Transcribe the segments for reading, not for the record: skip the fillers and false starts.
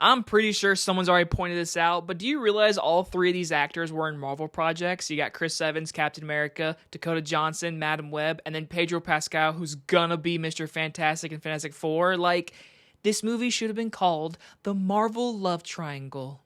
I'm pretty sure someone's already pointed this out, but do you realize all three of these actors were in Marvel projects? You got Chris Evans, Captain America, Dakota Johnson, Madam Web, and then Pedro Pascal, who's gonna be Mr. Fantastic and Fantastic Four. Like, this movie should have been called The Marvel Love Triangle.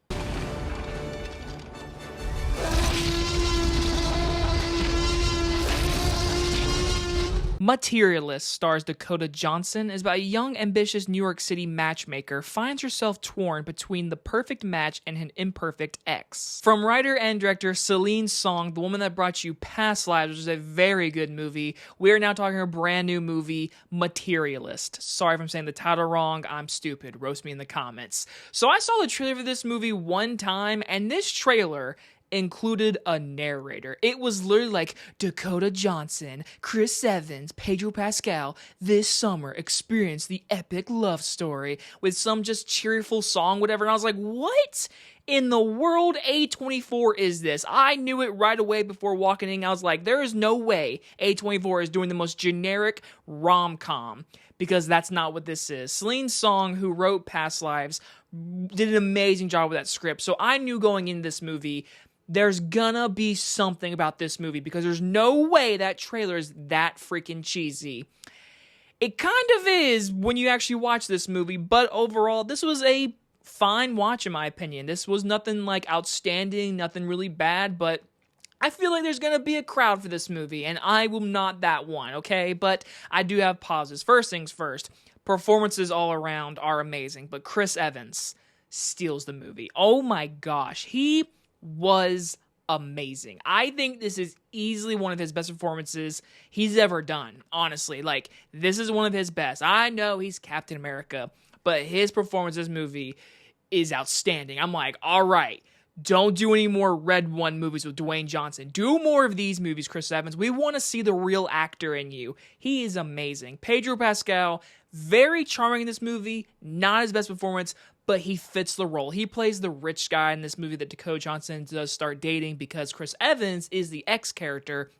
Materialists stars Dakota Johnson is about a young, ambitious New York City matchmaker finds herself torn between the perfect match and an imperfect ex. From writer and director Celine Song, the woman that brought you Past Lives, which is a very good movie, we are now talking a brand new movie, Materialist. Sorry if I'm saying the title wrong, I'm stupid. Roast me in the comments. So I saw the trailer for this movie one time, and this trailer included a narrator. It was literally like, Dakota Johnson, Chris Evans, Pedro Pascal, this summer experience the epic love story with some just cheerful song, whatever. And I was like, what in the world A24 is this? I knew it right away before walking in. I was like, there is no way A24 is doing the most generic rom-com, because that's not what this is. Celine Song, who wrote Past Lives, did an amazing job with that script. So I knew going into this movie, there's gonna be something about this movie, because there's no way that trailer is that freaking cheesy. It kind of is when you actually watch this movie, but overall, this was a fine watch in my opinion. This was nothing like outstanding, nothing really bad, but I feel like there's gonna be a crowd for this movie, and I will not that one, okay? But I do have pauses. First things first, performances all around are amazing, but Chris Evans steals the movie. Oh my gosh, he was amazing. I think this is easily one of his best performances he's ever done, honestly. Like, this is one of his best. I know he's Captain America, but his performance in this movie is outstanding. I'm like, all right, don't do any more Red One movies with Dwayne Johnson. Do more of these movies, Chris Evans. We want to see the real actor in you. He is amazing. Pedro Pascal, very charming in this movie. Not his best performance, but he fits the role. He plays the rich guy in this movie that Dakota Johnson does start dating, because Chris Evans is the ex character.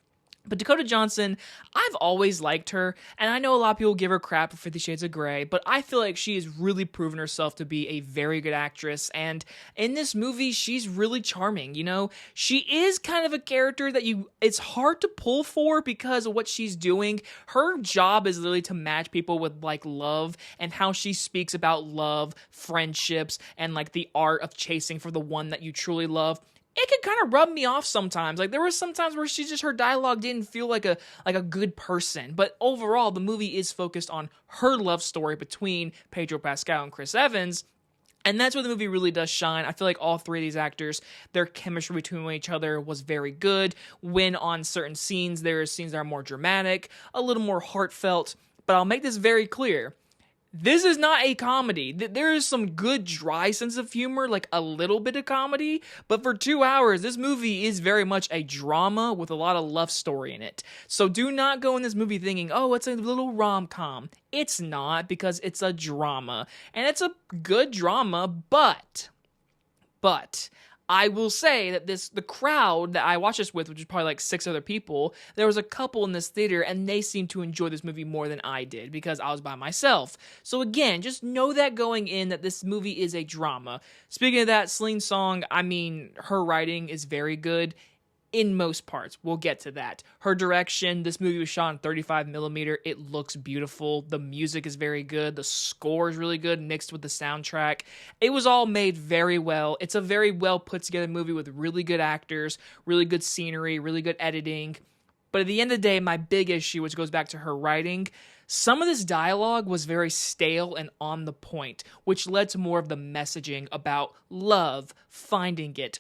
But Dakota Johnson, I've always liked her, and I know a lot of people give her crap for 50 Shades of Grey, but I feel like she has really proven herself to be a very good actress, and in this movie, she's really charming, you know? She is kind of a character that it's hard to pull for because of what she's doing. Her job is literally to match people with, like, love, and how she speaks about love, friendships, and, like, the art of chasing for the one that you truly love. It could kind of rub me off sometimes. Like, there were some times where her dialogue didn't feel like a good person. But overall, the movie is focused on her love story between Pedro Pascal and Chris Evans. And that's where the movie really does shine. I feel like all three of these actors, their chemistry between each other was very good. When on certain scenes, there are scenes that are more dramatic, a little more heartfelt. But I'll make this very clear. This is not a comedy. There is some good dry sense of humor, like a little bit of comedy, but for 2 hours, this movie is very much a drama with a lot of love story in it. So do not go in this movie thinking, oh, it's a little rom-com. It's not, because it's a drama. And it's a good drama, but I will say that the crowd that I watched this with, which was probably like 6 other people, there was a couple in this theater, and they seemed to enjoy this movie more than I did, because I was by myself. So again, just know that going in, that this movie is a drama. Speaking of that, Celine Song, I mean, her writing is very good. In most parts. We'll get to that. Her direction, this movie was shot in 35mm. It looks beautiful. The music is very good. The score is really good, mixed with the soundtrack. It was all made very well. It's a very well put together movie with really good actors, really good scenery, really good editing. But at the end of the day, my big issue, which goes back to her writing, some of this dialogue was very stale and on the point, which led to more of the messaging about love, finding it,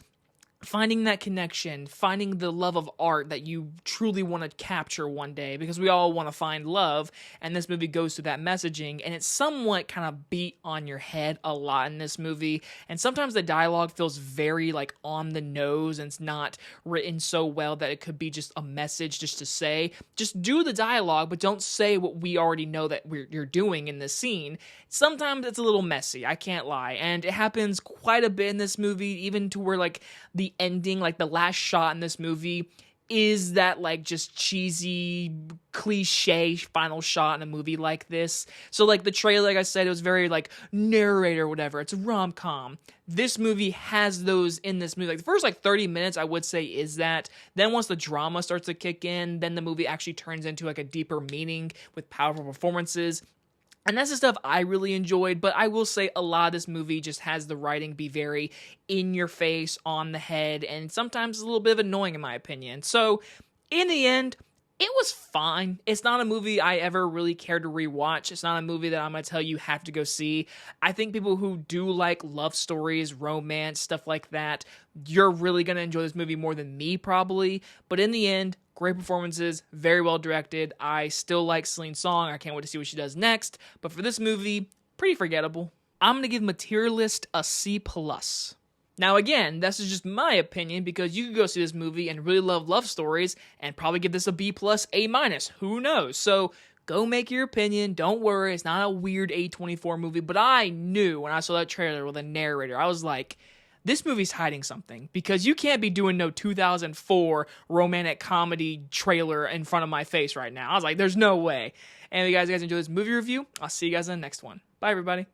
finding that connection, finding the love of art that you truly want to capture one day, because we all want to find love, and this movie goes through that messaging, and it's somewhat kind of beat on your head a lot in this movie, and sometimes the dialogue feels very, like, on the nose, and it's not written so well that it could be just a message just to say. Just do the dialogue, but don't say what we already know that you're doing in this scene. Sometimes it's a little messy, I can't lie, and it happens quite a bit in this movie, even to where, like, the ending, like the last shot in this movie, is that like just cheesy cliche final shot in a movie like this. So like the trailer, like I said, it was very like narrator, whatever. It's a rom-com. This movie has those in this movie. Like the first like 30 minutes, I would say, is that. Then once the drama starts to kick in, then the movie actually turns into like a deeper meaning with powerful performances. And that's the stuff I really enjoyed, but I will say a lot of this movie just has the writing be very in your face, on the head, and sometimes a little bit of annoying in my opinion. So, in the end, it was fine. It's not a movie I ever really care to rewatch. It's not a movie that I'm going to tell you have to go see. I think people who do like love stories, romance, stuff like that, you're really going to enjoy this movie more than me probably. But in the end, great performances, very well directed. I still like Celine Song. I can't wait to see what she does next. But for this movie, pretty forgettable. I'm going to give Materialist a C+. Now again, this is just my opinion because you could go see this movie and really love stories and probably give this a B+, A-, who knows? So go make your opinion. Don't worry, it's not a weird A24 movie, but I knew when I saw that trailer with a narrator, I was like, this movie's hiding something because you can't be doing no 2004 romantic comedy trailer in front of my face right now. I was like, there's no way. Anyway, guys enjoy this movie review. I'll see you guys in the next one. Bye, everybody.